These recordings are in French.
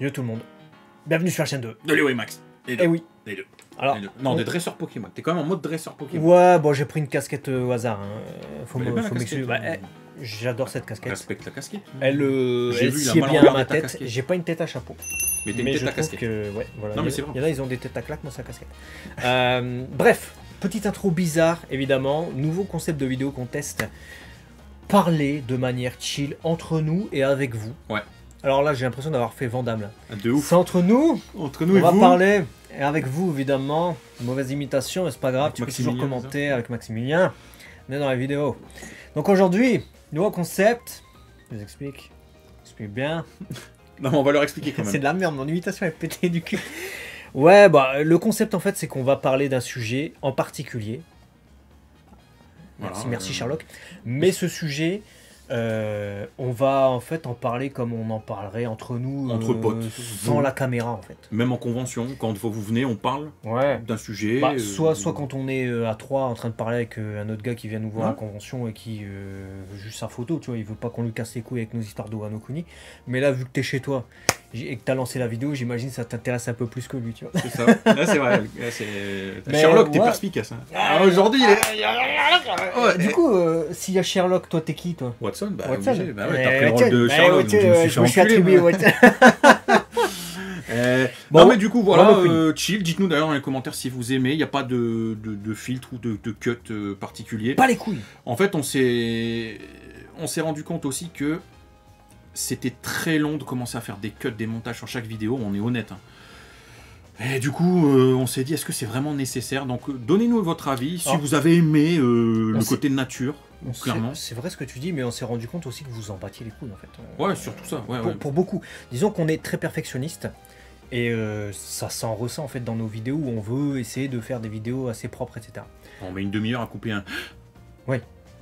Yo tout le monde, bienvenue sur la chaîne 2. De Léo et Max. Les deux. Eh oui. Les deux. Alors, Les deux. Non, des dresseurs Pokémon. T'es quand même en mode dresseur Pokémon. ouais, bon, j'ai pris une casquette au hasard. Hein. Faut Elle est bien, la m'excuser. casquette, Bah, j'adore cette casquette. Respecte la casquette. Elle, J'ai elle vu la sied mal bien à envers ma de ta tête. casquette. J'ai pas une tête à chapeau. Mais t'as une Mais tête je à trouve casquette. que, ouais, voilà. Non, mais Il c'est y vrai. en a, ils ont des têtes à claque, moi c'est la casquette. Bref, petite intro bizarre, évidemment. Nouveau concept de vidéo qu'on teste. Parler de manière chill entre nous et avec vous. Ouais. Alors là, j'ai l'impression d'avoir fait Vandame. Là. De ouf. C'est entre nous. Entre nous On et va vous. parler, et avec vous évidemment, mauvaise imitation, mais c'est pas grave, Avec tu peux toujours Maximilien, commenter avec Maximilien. On est dans la vidéo. Donc aujourd'hui, nouveau concept, je vous explique, bien. Non, mais on va leur expliquer quand C'est même. de la merde, mon imitation est pétée du cul. Ouais, bah le concept en fait, c'est qu'on va parler d'un sujet en particulier. Merci, Voilà, merci Sherlock. Mais ce sujet, on va en fait en parler comme on en parlerait entre nous, Entre potes. sans la caméra en fait. Même en convention, quand vous venez, on parle Ouais. d'un sujet. Bah, soit quand on est à 3 en train de parler avec un autre gars qui vient nous voir à la convention et qui veut juste sa photo, tu vois, il veut pas qu'on lui casse les couilles avec nos histoires de Wano Kuni. Mais là, vu que t'es chez toi et que t'as lancé la vidéo, j'imagine que ça t'intéresse un peu plus que lui, tu vois. C'est ça. Là, c'est vrai. Là, Mais, Sherlock, t'es ouais. perspicace. Hein. Aujourd'hui, il est... Ouais, Du coup, s'il y a Sherlock, toi t'es qui, toi? Watson, bah, Watson. obligé. Bah ouais, t'as pris le rôle de Ouais, Sherlock. Watson, donc je me je me suis fait enculer, attribué moi. Watson. Bon, Bon, mais du coup, voilà, Wano Kuni. chill. Dites-nous d'ailleurs dans les commentaires si vous aimez. Il n'y a pas de filtre ou de cut particulier. Pas les couilles. En fait, on s'est rendu compte aussi que c'était très long de commencer à faire des cuts, des montages sur chaque vidéo. On est honnête. Hein. Et du coup, on s'est dit, est-ce que c'est vraiment nécessaire? Donc, donnez-nous votre avis. Si Alors, vous avez aimé le s'est- côté de nature, clairement. C'est vrai ce que tu dis, mais on s'est rendu compte aussi que vous en battiez les couilles, en fait. Ouais, surtout ça. Ouais, Pour, ouais. pour beaucoup. Disons qu'on est très perfectionniste. Et ça s'en ressent en fait dans nos vidéos où on veut essayer de faire des vidéos assez propres, etc. On met une demi-heure à couper un.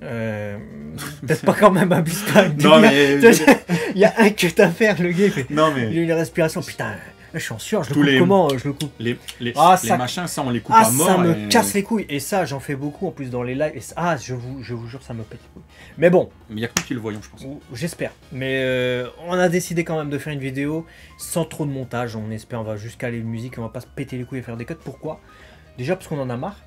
Peut-être pas quand même abuse pas. Non, mais. Il y a un cut à faire, le gars. Il fait, Non, il a mais. une respiration. Putain, je suis en sueur. Je le Tous coupe les- comment? Je le coupe. Les Ah, les ça- machins, ça, on les coupe Ah, à mort. ça me et- casse les couilles. Et ça, j'en fais beaucoup en plus dans les lives. Et ça, je vous jure, ça me pète les couilles. Mais bon, Mais il n'y a que nous qui le voyons, je pense. j'espère. Mais on a décidé quand même de faire une vidéo sans trop de montage. On espère, on va juste caler une musique. On va pas se péter les couilles et faire des cuts. Pourquoi? Déjà parce qu'on en a marre.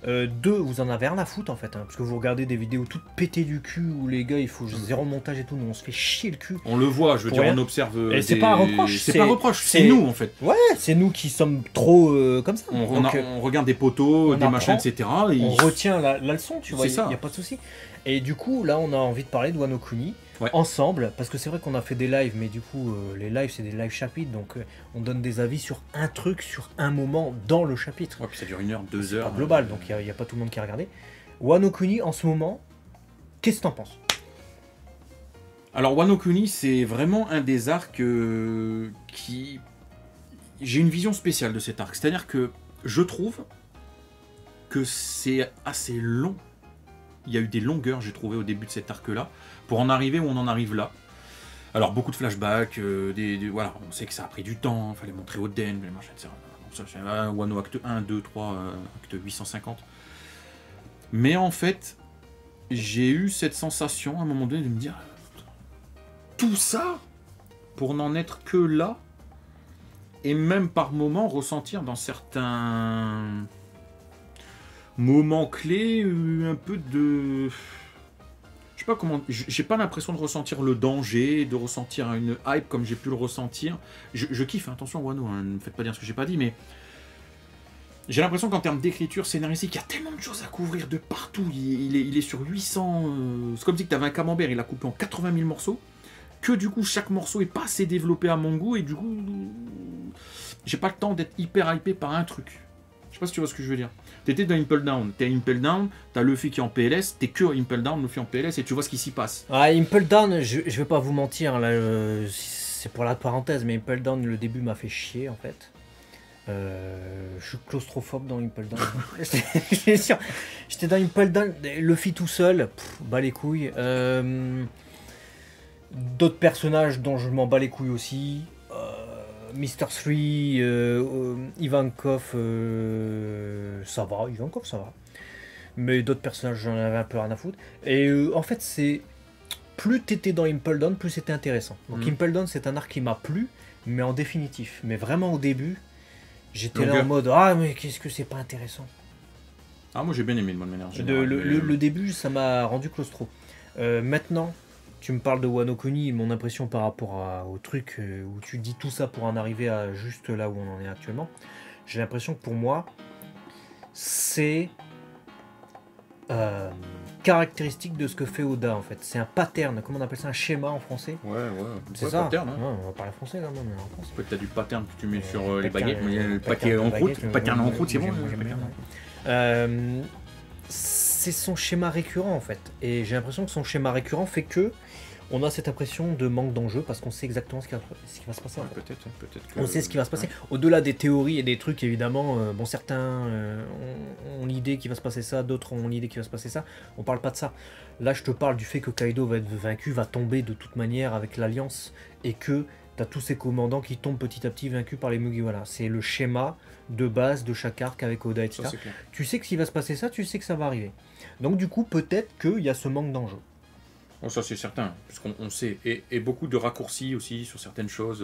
Deux, vous en avez rien à foutre en fait, hein, parce que vous regardez des vidéos toutes pétées du cul où les gars il faut zéro montage et tout, nous on se fait chier le cul. On le voit, je veux Pour dire, rien. on observe. Et c'est pas un reproche, C'est c'est- pas un reproche, c'est- c'est nous en fait. Ouais, c'est nous qui sommes trop comme ça. On, Donc, on regarde des poteaux, on des machins, apprend, etc. on retient la leçon, tu vois, C'est il ça. n'y a pas de souci. Et du coup, là on a envie de parler de Wano Kuni Ouais. ensemble, parce que c'est vrai qu'on a fait des lives, mais du coup les lives c'est des lives chapitres, donc on donne des avis sur un truc, sur un moment dans le chapitre. Ouais, puis ça dure 1 heure, 2 C'est heures. pas global, donc il n'y a pas tout le monde qui a regardé. Wano Kuni en ce moment, qu'est-ce que t'en penses? Alors, Wano Kuni, c'est vraiment un des arcs qui. J'ai une vision spéciale de cet arc. C'est-à-dire que je trouve que c'est assez long. Il y a eu des longueurs, j'ai trouvé, au début de cet arc-là, pour en arriver où on en arrive là. Alors, beaucoup de flashbacks, voilà, on sait que ça a pris du temps, il fallait montrer Oden, les machins, etc. Donc, ça, c'est Wano acte 1, 2, 3, acte 850. Mais en fait, j'ai eu cette sensation à un moment donné de me dire tout ça pour n'en être que là, et même par moments ressentir dans certains moments clés un peu de... Je sais pas comment... J'ai pas l'impression de ressentir le danger, de ressentir une hype comme j'ai pu le ressentir. Je kiffe, hein, attention Wano, hein, ne me faites pas dire ce que j'ai pas dit, mais... J'ai l'impression qu'en termes d'écriture scénaristique, il y a tellement de choses à couvrir de partout. Il est sur 800... c'est comme si tu avais un camembert, il a coupé en 80 000 morceaux. Que du coup, chaque morceau est pas assez développé à mon goût. Et du coup, j'ai pas le temps d'être hyper hypé par un truc. Je sais pas si tu vois ce que je veux dire. T'étais dans Impel Down. T'es à Impel Down, t'as Luffy qui est en PLS. T'es que Impel Down, Luffy en PLS, et tu vois ce qui s'y passe. Ah, Impel Down, je vais pas vous mentir, là, c'est pour la parenthèse, mais Impel Down, le début m'a fait chier en fait. Je suis claustrophobe dans Impel Down. J'étais sûr. J'étais dans Impel Down, Luffy tout seul, bas les couilles. D'autres personnages dont je m'en bats les couilles aussi. Mr. 3, Ivankov, ça va, Ivankov ça va. Mais d'autres personnages, j'en avais un peu rien à foutre. Et en fait, c'est plus t'étais dans Impel Down, plus c'était intéressant. Donc Impel Down, c'est un arc qui m'a plu, mais en définitif. Mais vraiment au début, j'étais là Longueur. en mode ah mais qu'est-ce que c'est pas intéressant. Ah, moi j'ai bien aimé de bonne manière. Le début, ça m'a rendu claustro. Maintenant, tu me parles de Wano Kuni, mon impression par rapport au truc où tu dis tout ça pour en arriver à juste là où on en est actuellement. J'ai l'impression que pour moi, c'est caractéristique de ce que fait Oda en fait. C'est un pattern, comment on appelle ça, un schéma en français. Ouais, C'est ça. pattern, hein. Ouais, on va parler français là, non, mais en France. Peut-être t'as du pattern que tu mets sur les Pattern, baguettes, mais il y a le pattern paquet de en croûte. baguettes, Pattern en croûte, c'est bon. j'aime bien, ouais. C'est son schéma récurrent en fait. Et j'ai l'impression que son schéma récurrent fait que on a cette impression de manque d'enjeu parce qu'on sait exactement ce qui va se passer. En fait. Peut-être. On sait ce qui va se passer. Au-delà des théories et des trucs, évidemment, bon, certains ont l'idée qu'il va se passer ça, d'autres ont l'idée qu'il va se passer ça. On parle pas de ça. Là, je te parle du fait que Kaido va être vaincu, va tomber de toute manière avec l'Alliance et que tu as tous ces commandants qui tombent petit à petit vaincus par les Mugiwara. C'est le schéma de base de chaque arc avec Oda, etc. Ça, c'est clair. Tu sais que s'il va se passer ça, tu sais que ça va arriver. Donc, du coup, peut-être qu'il y a ce manque d'enjeu. Bon, ça c'est certain, puisqu'on sait. Et beaucoup de raccourcis aussi sur certaines choses.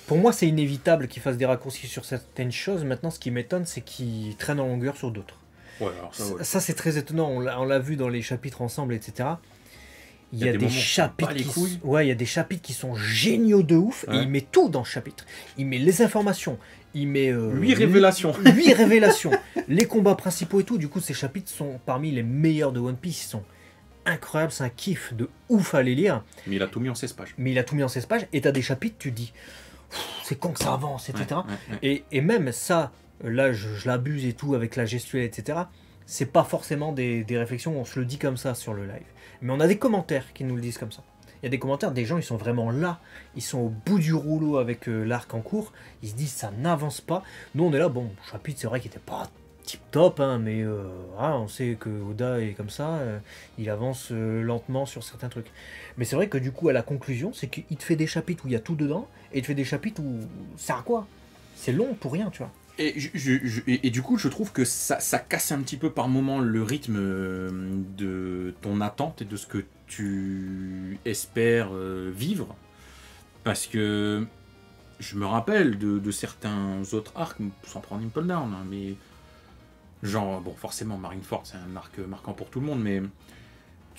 Pour moi, c'est inévitable qu'il fasse des raccourcis sur certaines choses. Maintenant, ce qui m'étonne, c'est qu'il traîne en longueur sur d'autres. Ouais, alors ça, ouais. Ça, c'est très étonnant. On l'a vu dans les chapitres ensemble, etc. Il y a des moments où chapitres pas les couilles. ouais, il y a des chapitres qui sont géniaux de ouf. Ouais. Et il met tout dans le chapitre. Il met les informations. Il met 8 révélations. 8 révélations. Les combats principaux et tout. Du coup, ces chapitres sont parmi les meilleurs de One Piece. Ils sont incroyables. C'est un kiff de ouf à les lire. Mais il a tout mis en 16 pages. Mais il a tout mis en 16 pages. Et t'as des chapitres, tu te dis, c'est quand que ça avance, etc. Ouais. Et même ça, là, je l'abuse et tout avec la gestuelle, etc. C'est pas forcément des réflexions, on se le dit comme ça sur le live. Mais on a des commentaires qui nous le disent comme ça. Il y a des commentaires, des gens, ils sont vraiment là. Ils sont au bout du rouleau avec l'arc en cours. Ils se disent, ça n'avance pas. Nous, on est là, bon, le chapitre, c'est vrai qu'il était pas tip-top, hein, mais on sait que Oda est comme ça. Il avance lentement sur certains trucs. Mais c'est vrai que du coup, à la conclusion, c'est qu'il te fait des chapitres où il y a tout dedans, et il te fait des chapitres où ça sert à quoi? C'est long pour rien, tu vois. Et du coup, je trouve que ça casse un petit peu par moment le rythme de ton attente et de ce que tu espères vivre. Parce que je me rappelle de certains autres arcs, sans prendre Impel Down, hein, mais genre, bon, forcément, Marineford, c'est un arc marquant pour tout le monde, mais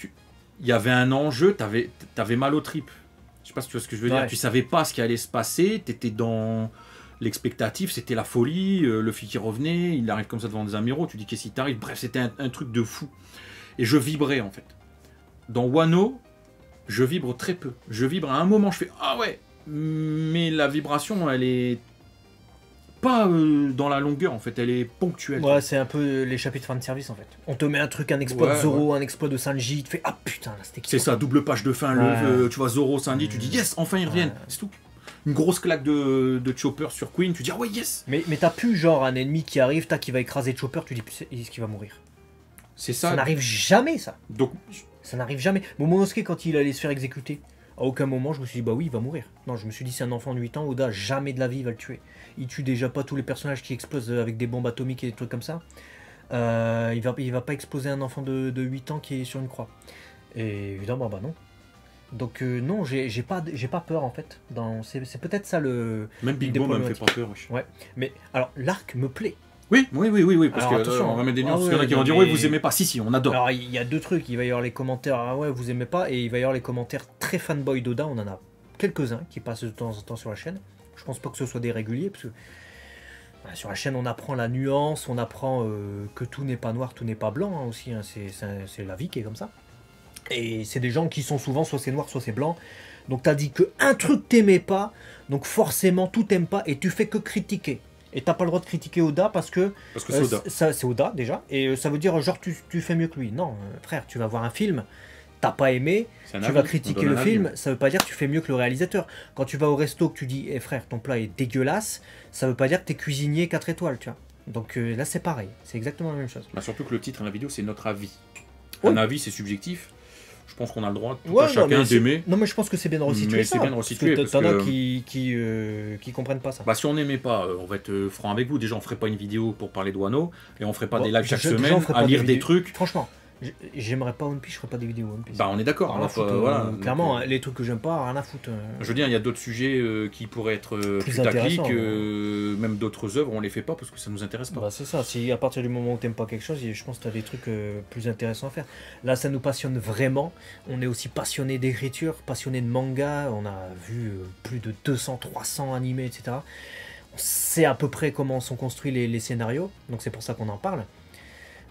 il y avait un enjeu, t'avais mal aux tripes. Je sais pas si tu vois ce que je veux dire. Tu savais pas ce qui allait se passer, t'étais dans l'expectatif, c'était la folie, le fil qui revenait, il arrive comme ça devant des amiraux, tu dis qu'est-ce qui t'arrive, bref, c'était un truc de fou. Et je vibrais en fait. Dans Wano, je vibre très peu. Je vibre à un moment, je fais ah ouais, mais la vibration, elle est pas dans la longueur en fait, elle est ponctuelle. Ouais, c'est un peu les chapitres fan service en fait. On te met un truc, un exploit de Zoro, un exploit de Sanji, tu fais ah putain, là c'était c'est ça, double page de fin, tu vois Zoro, Sanji, tu dis yes, enfin ils reviennent, c'est tout. Une grosse claque de Chopper sur Queen, tu dis ah ouais yes. Mais t'as plus genre un ennemi qui arrive, qui va écraser Chopper, tu dis est-ce qu'il va mourir? C'est ça. Ça n'arrive jamais ça. Donc ça n'arrive jamais. Momonosuke quand il allait se faire exécuter, à aucun moment je me suis dit bah oui il va mourir. Non, je me suis dit c'est un enfant de 8 ans, Oda jamais de la vie il va le tuer. Il tue déjà pas tous les personnages qui explosent avec des bombes atomiques et des trucs comme ça. Il va pas exploser un enfant de 8 ans qui est sur une croix. Et évidemment bah non. Donc non, j'ai pas peur en fait. C'est peut-être ça le. Même Big Mom me fait pas peur. Ouais. Mais alors l'arc me plaît. Oui, parce alors, que on va mettre des nuances. Il y en a qui vont dire mais... oui, vous aimez pas. Si, on adore. Alors il y a deux trucs. Il va y avoir les commentaires ah ouais vous aimez pas, et il va y avoir les commentaires très fanboy d'Oda. On en a quelques-uns qui passent de temps en temps sur la chaîne. Je pense pas que ce soit des réguliers parce que sur la chaîne on apprend la nuance, on apprend que tout n'est pas noir, tout n'est pas blanc hein, aussi. Hein, c'est la vie qui est comme ça. Et c'est des gens qui sont souvent soit c'est noir, soit c'est blanc. Donc t'as dit que un truc t'aimais pas, donc forcément tout t'aime pas et tu fais que critiquer. Et t'as pas le droit de critiquer Oda parce que c'est Oda. C'est Oda déjà. Et ça veut dire genre tu fais mieux que lui. Non, frère, tu vas voir un film, t'as pas aimé, tu vas critiquer le film, ça veut pas dire que tu fais mieux que le réalisateur. Quand tu vas au resto que tu dis frère, ton plat est dégueulasse, ça veut pas dire que t'es cuisinier 4 étoiles, tu vois. Donc là c'est pareil, c'est exactement la même chose. Bah, surtout que le titre de la vidéo c'est notre avis. Oui. Un avis c'est subjectif. Je pense qu'on a le droit tout à chacun d'aimer. Non mais je pense que c'est bien de resituer mais c'est bien de resituer parce que t'en as qui comprennent pas ça. Bah si on n'aimait pas, on va être franc avec vous. Déjà on ferait pas une vidéo pour parler de Wano et on ferait pas des lives chaque semaine on ferait à pas lire des trucs. Franchement, J'aimerais pas One Piece, je ferais pas des vidéos One Piece. Bah on est d'accord. Rien à foutre, clairement, les trucs que j'aime pas, rien à foutre. Je veux dire, il y a d'autres sujets qui pourraient être plus intéressants, tacliques, même d'autres œuvres, on les fait pas parce que ça nous intéresse pas. Bah c'est ça, si à partir du moment où t'aimes pas quelque chose, je pense que t'as des trucs plus intéressants à faire. Là, ça nous passionne vraiment. On est aussi passionné d'écriture, passionné de manga. On a vu plus de 200, 300 animés, etc. On sait à peu près comment sont construits les scénarios, donc c'est pour ça qu'on en parle.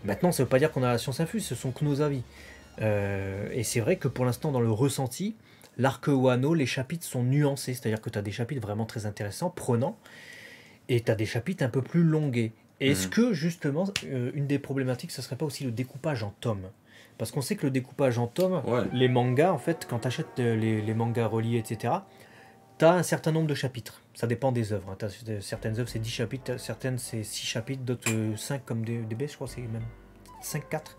Maintenant, ça veut pas dire qu'on a la science infuse, ce sont que nos avis. Et c'est vrai que pour l'instant, dans le ressenti, l'arc Wano, les chapitres sont nuancés, c'est-à-dire que tu as des chapitres vraiment très intéressants, prenants, et tu as des chapitres un peu plus longués. Est-ce que, justement, une des problématiques, ce serait pas aussi le découpage en tomes? Parce qu'on sait que le découpage en tomes, les mangas, en fait, quand tu achètes les mangas reliés, etc., tu as un certain nombre de chapitres. Ça dépend des œuvres. Hein. Certaines œuvres, c'est 10 chapitres, certaines, c'est 6 chapitres, d'autres 5 comme DB, je crois, c'est même 5-4.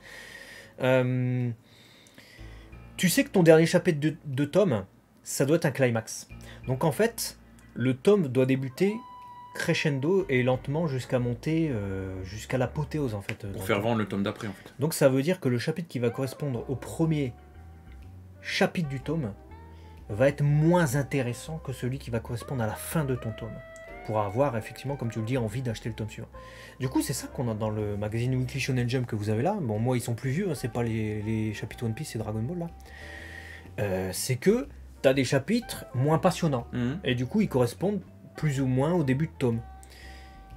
Tu sais que ton dernier chapitre de tome, ça doit être un climax. Donc en fait, le tome doit débuter crescendo et lentement jusqu'à monter jusqu'à l'apothéose en fait. Pour faire vendre le tome d'après en fait. Donc ça veut dire que le chapitre qui va correspondre au premier chapitre du tome va être moins intéressant que celui qui va correspondre à la fin de ton tome. Pour avoir effectivement, comme tu le dis, envie d'acheter le tome suivant. Du coup, c'est ça qu'on a dans le magazine Weekly Shonen Jump que vous avez là. Bon, moi, ils sont plus vieux, hein, c'est pas les chapitres One Piece et Dragon Ball là. C'est que tu as des chapitres moins passionnants. Et du coup, ils correspondent plus ou moins au début de tome.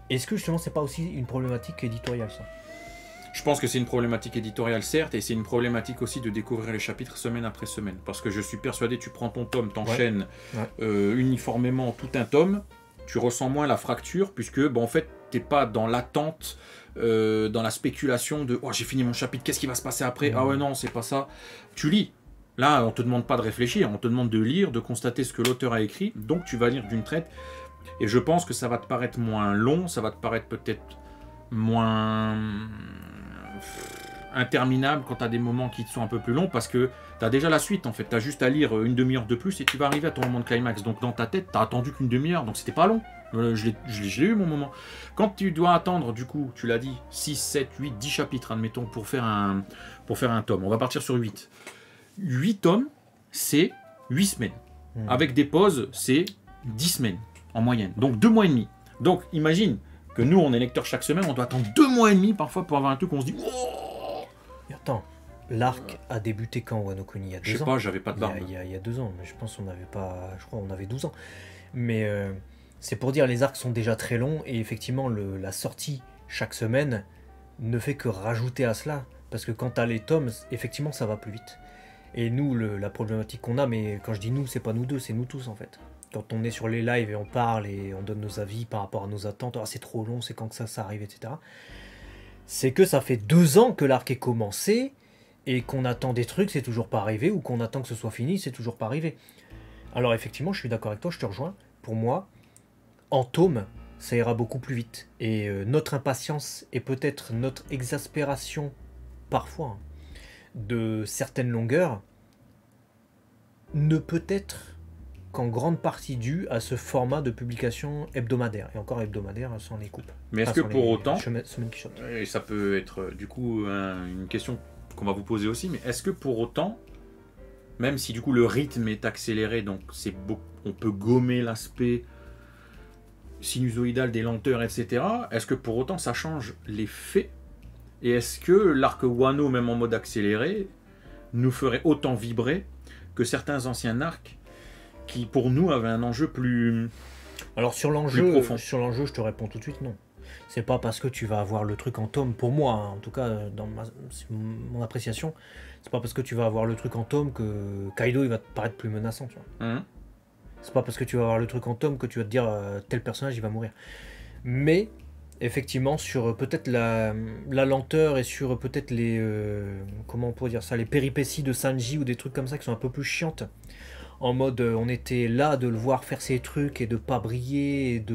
Est-ce que justement, c'est pas aussi une problématique éditoriale ça? Je pense que c'est une problématique éditoriale, certes, et c'est une problématique aussi de découvrir les chapitres semaine après semaine. Parce que je suis persuadé, tu prends ton tome, t'enchaînes uniformément tout un tome, tu ressens moins la fracture, puisque en fait, t'es pas dans l'attente, dans la spéculation de « Oh, j'ai fini mon chapitre, qu'est-ce qui va se passer après? Ah ouais, non, c'est pas ça. » Tu lis. Là, on te demande pas de réfléchir, on te demande de lire, de constater ce que l'auteur a écrit, donc tu vas lire d'une traite. Et je pense que ça va te paraître moins long, ça va te paraître peut-être moins interminable quand tu as des moments qui sont un peu plus longs, parce que tu as déjà la suite en fait, tu as juste à lire une demi-heure de plus et tu vas arriver à ton moment de climax. Donc dans ta tête, tu as attendu qu'une demi-heure, donc c'était pas long. Je l'ai eu mon moment. Quand tu dois attendre, du coup, tu l'as dit, 6, 7, 8, 10 chapitres, admettons, pour faire un tome. On va partir sur 8. 8 tomes, c'est 8 semaines. Avec des pauses, c'est 10 semaines en moyenne. Donc 2 mois et demi. Donc imagine que nous, on est lecteur chaque semaine, on doit attendre 2 mois et demi parfois pour avoir un truc où on se dit oh. Et attends, l'arc a débuté quand Wano Kuni? Il y a 2 ans. Je sais pas, j'avais pas de barbe. Il y a 2 ans, mais je pense qu'on n'avait pas. Je crois qu'on avait 12 ans. Mais c'est pour dire, les arcs sont déjà très longs et effectivement, la sortie chaque semaine ne fait que rajouter à cela. Parce que quand tu as les tomes, effectivement, ça va plus vite. Et nous, la problématique qu'on a, mais quand je dis nous, c'est pas nous deux, c'est nous tous en fait. Quand on est sur les lives et on parle et on donne nos avis par rapport à nos attentes, c'est trop long, c'est quand que ça arrive, etc. C'est que ça fait 2 ans que l'arc est commencé et qu'on attend des trucs, c'est toujours pas arrivé, ou qu'on attend que ce soit fini, c'est toujours pas arrivé. Alors effectivement, je suis d'accord avec toi, je te rejoins. Pour moi, en tome, ça ira beaucoup plus vite. Et notre impatience et peut-être notre exaspération, parfois, de certaines longueurs, ne peut être qu'en grande partie dû à ce format de publication hebdomadaire, et encore hebdomadaire sans les coupes. Mais est-ce que pour autant, et ça peut être du coup une question qu'on va vous poser aussi, mais est-ce que pour autant, même si du coup le rythme est accéléré, donc on peut gommer l'aspect sinusoïdal des lenteurs, etc., est-ce que pour autant ça change les faits? Et est-ce que l'arc Wano, même en mode accéléré, nous ferait autant vibrer que certains anciens arcs qui pour nous avait un enjeu plus. Alors sur l'enjeu, je te réponds tout de suite non. C'est pas parce que tu vas avoir le truc en tome, pour moi, hein, en tout cas dans mon appréciation, c'est pas parce que tu vas avoir le truc en tome que Kaido il va te paraître plus menaçant, tu vois. C'est pas parce que tu vas avoir le truc en tome que tu vas te dire tel personnage il va mourir. Mais effectivement sur peut-être la lenteur et sur peut-être les comment on pourrait dire ça, les péripéties de Sanji ou des trucs comme ça qui sont un peu plus chiantes. En mode, on était là de le voir faire ses trucs et de pas briller.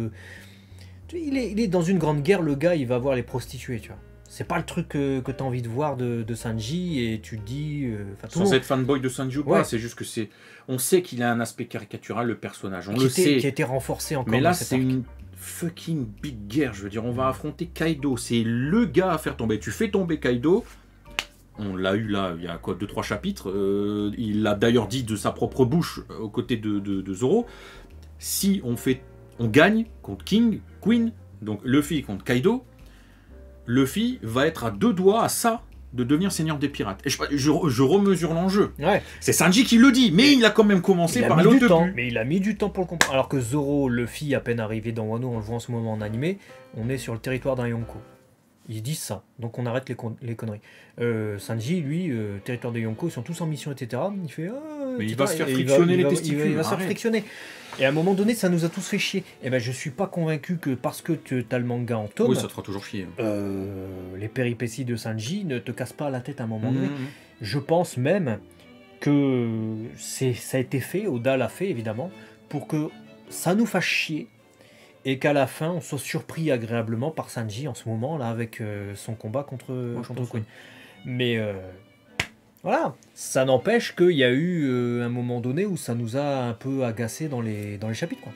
Il est dans une grande guerre, le gars, il va voir les prostituées, tu vois. C'est pas le truc que tu as envie de voir de Sanji et tu te dis. Sans être fanboy de Sanji ou pas, c'est juste que c'est. On sait qu'il a un aspect caricatural, le personnage. On le sait. Qui a été renforcé encore. Mais là, c'est une fucking big guerre. Je veux dire, on va affronter Kaido. C'est le gars à faire tomber. Tu fais tomber Kaido. On l'a eu là, il y a quoi, 2-3 chapitres. Il l'a d'ailleurs dit de sa propre bouche aux côtés de Zoro. Si on gagne contre King, Queen, donc Luffy contre Kaido, Luffy va être à 2 doigts à ça de devenir seigneur des pirates. Et je remesure l'enjeu. Ouais. C'est Sanji qui le dit, mais il a quand même commencé par l'autre début. Mais il a mis du temps pour le comprendre. Alors que Zoro, Luffy, à peine arrivé dans Wano, on le voit en ce moment en animé, on est sur le territoire d'un Yonko. Ils disent ça, donc on arrête les conneries. Sanji, lui, territoire des Yonko, ils sont tous en mission, etc. Il fait... mais etc. il va se faire frictionner les testicules. Il va se faire frictionner. Et à un moment donné, ça nous a tous fait chier. Et ben, je suis pas convaincu que parce que tu as le manga en tome, oui, ça te fera toujours chier. les péripéties de Sanji ne te cassent pas la tête à un moment donné. Je pense même que ça a été fait, Oda l'a fait évidemment, pour que ça nous fasse chier et qu'à la fin on soit surpris agréablement par Sanji en ce moment là avec son combat contre Queen. Mais voilà, ça n'empêche qu'il y a eu un moment donné où ça nous a un peu agacé dans les chapitres, quoi.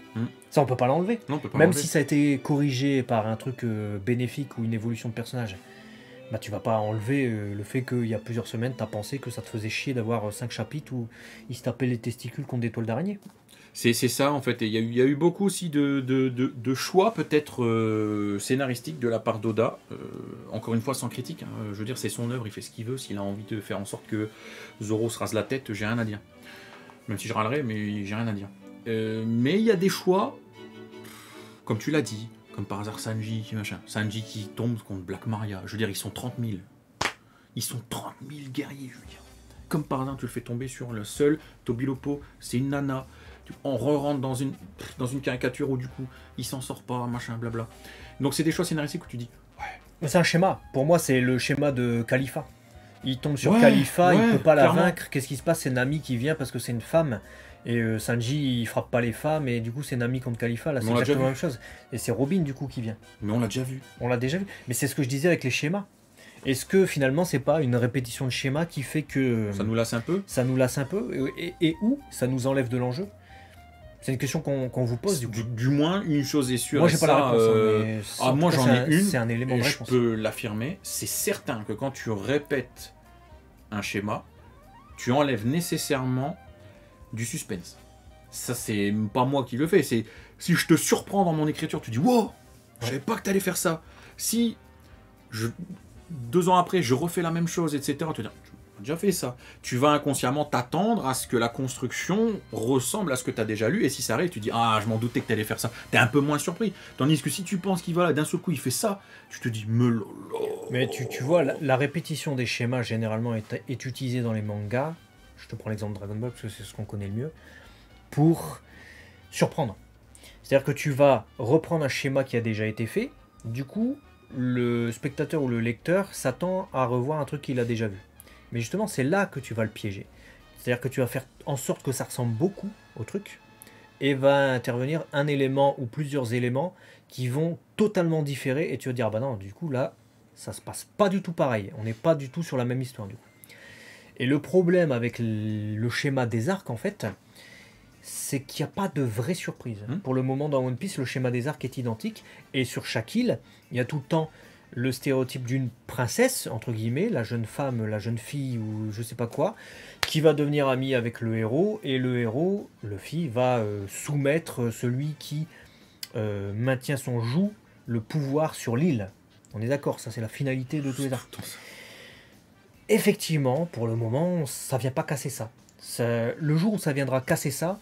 Ça on peut pas l'enlever. Même si ça a été corrigé par un truc bénéfique ou une évolution de personnage. Bah, tu vas pas enlever le fait qu'il y a plusieurs semaines, tu as pensé que ça te faisait chier d'avoir 5 chapitres où ils se tapaient les testicules contre des toiles d'araignée. C'est ça, en fait. Il y a eu beaucoup aussi de choix, peut-être scénaristiques de la part d'Oda. Encore une fois, sans critique. Hein. Je veux dire, c'est son œuvre, il fait ce qu'il veut. S'il a envie de faire en sorte que Zoro se rase la tête, j'ai rien à dire. Même si je râlerais, mais j'ai rien à dire. Mais il y a des choix, comme tu l'as dit. Comme par hasard Sanji, machin. Sanji qui tombe contre Black Maria. Je veux dire, ils sont 30 000. Ils sont 30 000 guerriers, je veux dire. Comme par hasard, tu le fais tomber sur le seul. Tobilopo, c'est une nana. On re-rentre dans une caricature où du coup, il s'en sort pas, machin, blabla. Donc c'est des choix scénaristiques où tu dis, ouais. Mais c'est un schéma. Pour moi, c'est le schéma de Khalifa. Il tombe sur Khalifa, il peut pas la vaincre. Qu'est-ce qui se passe? C'est Nami qui vient parce que c'est une femme. Et Sanji, il frappe pas les femmes, et du coup, c'est Nami contre Khalifa. Là, c'est exactement la même chose. Et c'est Robin, du coup, qui vient. Mais on l'a déjà vu. On l'a déjà vu. Mais c'est ce que je disais avec les schémas. Est-ce que finalement, c'est pas une répétition de schéma qui fait que. Ça nous lasse un peu? Ça nous lasse un peu. Et où ça nous enlève de l'enjeu? C'est une question qu'on vous pose. Du moins, une chose est sûre. Moi, j'ai pas la réponse. Moi, j'en ai une. C'est un élément de réponse. Je peux l'affirmer. C'est certain que quand tu répètes un schéma, tu enlèves nécessairement du suspense. Ça, c'est pas moi qui le fais. C'est si je te surprends dans mon écriture, tu dis wow, je savais pas que t'allais faire ça. Si 2 ans après, je refais la même chose, etc. Tu vas dire, tu as déjà fait ça. Tu vas inconsciemment t'attendre à ce que la construction ressemble à ce que tu as déjà lu. Et si ça arrive, tu dis ah, je m'en doutais que t'allais faire ça. T'es un peu moins surpris. Tandis que si tu penses qu'il va là, d'un seul coup, il fait ça, tu te dis me lolo. Mais tu vois, la répétition des schémas généralement est utilisée dans les mangas. Je te prends l'exemple de Dragon Ball parce que c'est ce qu'on connaît le mieux. Pour surprendre. C'est-à-dire que tu vas reprendre un schéma qui a déjà été fait, du coup, le spectateur ou le lecteur s'attend à revoir un truc qu'il a déjà vu. Mais justement, c'est là que tu vas le piéger. C'est-à-dire que tu vas faire en sorte que ça ressemble beaucoup au truc, et va intervenir un élément ou plusieurs éléments qui vont totalement différer, et tu vas dire, ah bah non, du coup, là, ça se passe pas du tout pareil. On n'est pas du tout sur la même histoire, du coup. Et le problème avec le schéma des arcs, en fait, c'est qu'il n'y a pas de vraie surprise. Pour le moment, dans One Piece, le schéma des arcs est identique. Et sur chaque île, il y a tout le temps le stéréotype d'une princesse, entre guillemets, la jeune femme, la jeune fille, ou je sais pas quoi, qui va devenir amie avec le héros. Et le héros, Luffy, va soumettre celui qui maintient son joug, le pouvoir sur l'île. On est d'accord, ça c'est la finalité de tous les arcs. Effectivement, pour le moment, ça vient pas casser ça. Le jour où ça viendra casser ça,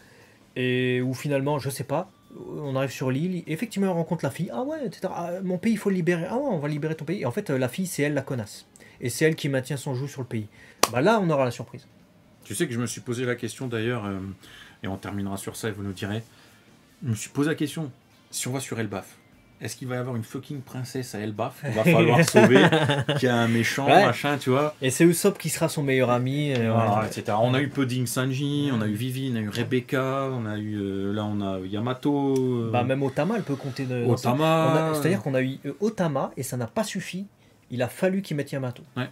et où finalement, je sais pas, on arrive sur l'île, effectivement on rencontre la fille, ah ouais, etc. Ah, mon pays il faut le libérer, ah ouais, on va libérer ton pays. Et en fait, la fille, c'est elle la connasse. Et c'est elle qui maintient son joug sur le pays. Bah là, on aura la surprise. Tu sais que je me suis posé la question d'ailleurs, et on terminera sur ça et vous nous direz. Je me suis posé la question, si on va sur Elbaf, est-ce qu'il va y avoir une fucking princesse à Elbaf qu'il va falloir sauver, qu'il y a un méchant, machin, tu vois? Et c'est Usopp qui sera son meilleur ami, etc. On a eu Pudding Sanji, on a eu Vivi, on a eu Rebecca, on a eu là on a Yamato. Bah même Otama, elle peut compter. Otama. C'est-à-dire qu'on a eu Otama et ça n'a pas suffi. Il a fallu qu'il mette Yamato. Ouais.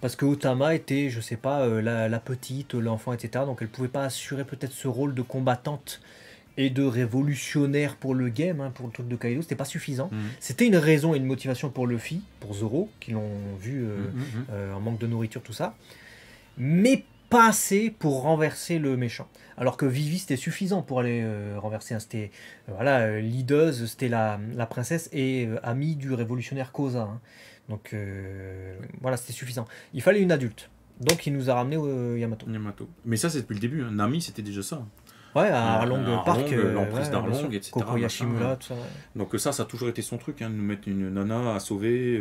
Parce que Otama était, je sais pas, la petite, l'enfant, etc. Donc elle pouvait pas assurer peut-être ce rôle de combattante et de révolutionnaire pour le game, hein, pour le truc de Kaido, c'était pas suffisant. Mhm. C'était une raison et une motivation pour Luffy, pour Zoro, qui l'ont vu Mhm. en manque de nourriture, tout ça. Mais pas assez pour renverser le méchant. Alors que Vivi, c'était suffisant pour aller renverser. Hein. C'était Leaduse, c'était la princesse et amie du révolutionnaire Koza. Hein. Donc voilà, c'était suffisant. Il fallait une adulte. Donc il nous a ramené Yamato. Yamato. Mais ça, c'est depuis le début. Hein. Nami, c'était déjà ça. Ouais, à Arlong Park, l'emprise ouais, d'Arlong, bien sûr. etc. Koko Yashimura, machin. tout ça. Ouais. Donc ça a toujours été son truc, hein, de nous mettre une nana à sauver,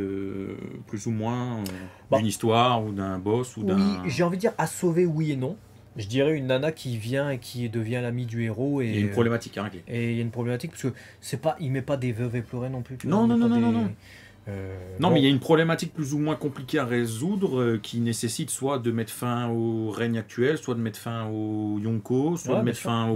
plus ou moins, Bon. d'une histoire, ou d'un boss, ou d'un... Oui, j'ai envie de dire à sauver, oui et non. Je dirais une nana qui vient et qui devient l'amie du héros. Et, Il y a une problématique à régler. Et il y a une problématique parce que c'est pas, il met pas des veuves éplorées non plus. Tu Non, vois, il non, met non, pas non, des- non. Bon, Mais il y a une problématique plus ou moins compliquée à résoudre, qui nécessite soit de mettre fin au règne actuel, soit de mettre fin au Yonko, soit Ouais, de bien mettre sûr. fin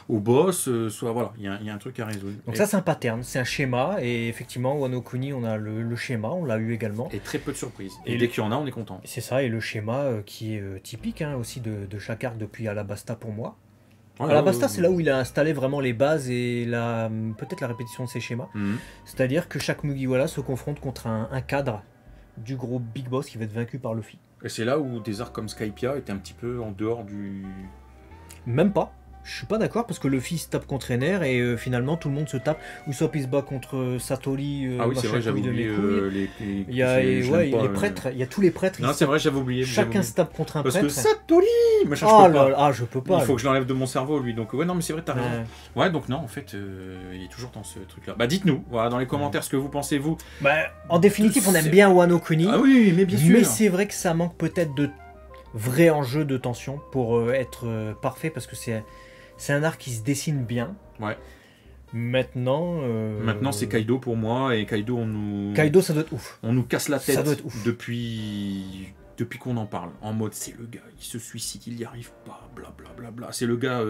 au boss, soit voilà, il y a un truc à résoudre. Donc Et- ça c'est un pattern, c'est un schéma et effectivement Wano Kuni on a le schéma, on l'a eu également. Et très peu de surprises. Et Et dès qu'il y en a, on est content. C'est ça et le schéma qui est typique hein, aussi de chaque arc depuis Alabasta pour moi. Ouais, Alabasta ouais, c'est là où il a installé vraiment les bases et peut-être la répétition de ses schémas. Mhm. C'est-à-dire que chaque Mugiwara se confronte contre un cadre du gros Big Boss qui va être vaincu par Luffy. Et c'est là où des arcs comme Skypiea étaient un petit peu en dehors du... Même pas. Je suis pas d'accord parce que Luffy se tape contre Ener et finalement tout le monde se tape. Usopp il se bat contre Satori. Ah oui, c'est vrai, j'avais Mashakuyi de oublié mes couilles. les... Il y a je l'aime pas, les prêtres, il y a tous les prêtres. Non, ils c'est se vrai, j'avais oublié. tapent- Chacun se tape contre un Parce prêtre. que Satori machin, Oh je peux là pas. là, ah, je peux pas. Il faut que je l'enlève de mon cerveau, lui. Donc, ouais, non, mais c'est vrai, t'as raison. Ouais. Ouais, donc non, en fait, il est toujours dans ce truc-là. Bah, dites-nous, voilà, dans les commentaires, ce que vous pensez, vous. Bah, en définitive, on aime C'est- bien Wano Kuni. Ah oui, mais bien sûr. Mais c'est vrai que ça manque peut-être de vrais enjeux de tension pour être parfait parce que c'est un arc qui se dessine bien. Ouais. Maintenant. Maintenant, c'est Kaido pour moi, et Kaido, Kaido, ça doit être ouf. on nous casse la Ça tête doit être ouf. depuis qu'on en parle. En mode, c'est le gars, il se suicide, il n'y arrive pas, blablabla. C'est le gars,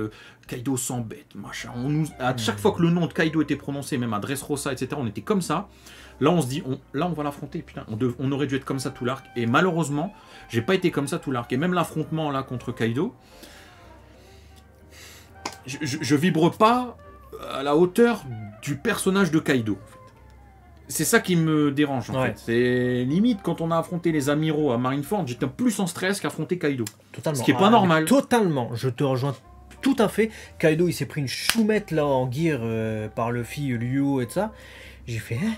Kaido s'embête, machin. À chaque fois que le nom de Kaido était prononcé, même à Dressrosa, etc., on était comme ça. Là, on se dit, là, on va l'affronter, putain. On aurait dû être comme ça tout l'arc. Et malheureusement, j'ai pas été comme ça tout l'arc. Et même l'affrontement, là, contre Kaido, je vibre pas à la hauteur du personnage de Kaido. En fait. C'est ça qui me dérange, en Ouais. fait. C'est limite, quand on a affronté les amiraux à Marineford, j'étais plus en stress qu'affronter Kaido. Totalement. Ce qui est pas normal. Totalement. Je te rejoins tout à fait. Kaido, il s'est pris une choumette là en gear par Luffy, Luo et tout ça. J'ai fait, hein?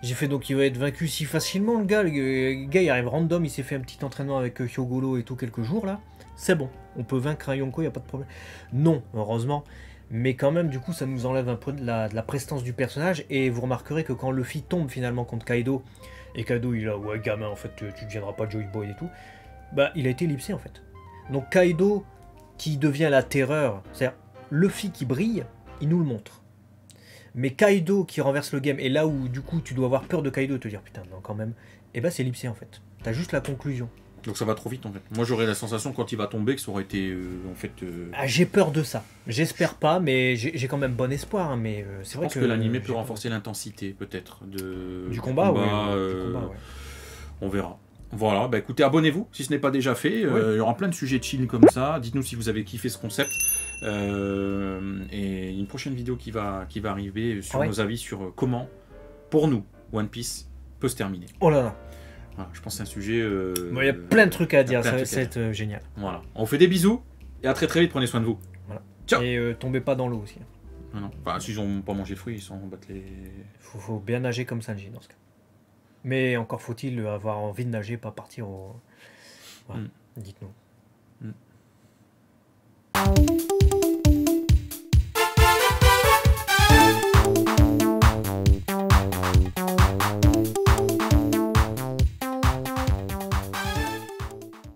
J'ai fait donc il va être vaincu si facilement le gars. Le gars il arrive random, il s'est fait un petit entraînement avec Hyogoro et tout quelques jours là. C'est bon, on peut vaincre un Yonko, il n'y a pas de problème. Non, heureusement. Mais quand même, du coup, ça nous enlève un peu de la prestance du personnage. Et vous remarquerez que quand Luffy tombe finalement contre Kaido, et Kaido il a, ouais gamin, en fait, tu ne deviendras pas Joy Boy et tout, bah il a été ellipsé en fait. Donc Kaido qui devient la terreur, c'est-à-dire Luffy qui brille, il nous le montre. Mais Kaido qui renverse le game, et là où du coup tu dois avoir peur de Kaido et te dire putain, non quand même, et bah c'est ellipsé en fait. T'as juste la conclusion. Donc ça va trop vite, en fait. Moi, j'aurais la sensation, quand il va tomber, que ça aurait été, en fait... Ah, j'ai peur de ça. J'espère pas, mais j'ai quand même bon espoir. Hein, mais c'est Je vrai pense que l'animé j'ai peut peur. renforcer l'intensité, peut-être, Du combat, oui. euh, Du combat, ouais. On verra. Voilà, bah écoutez, abonnez-vous si ce n'est pas déjà fait. Oui. Il y aura plein de sujets chill comme ça. Dites-nous si vous avez kiffé ce concept. Et une prochaine vidéo qui va arriver sur Ouais. nos avis sur comment, pour nous, One Piece peut se terminer. Oh là là. Voilà, je pense que c'est un sujet... Bon, il y a plein de trucs à il y a dire. plein Ça de va trucs à être génial. Voilà. On vous fait des bisous et à très très vite. Prenez soin de vous. Ciao. Et tombez pas dans l'eau aussi. Non, non. Enfin, s'ils n'ont pas mangé de fruits, ils s'en battent les... Faut bien nager comme Sanji dans ce cas. Mais encore faut-il avoir envie de nager, pas partir au. Voilà. Dites-nous.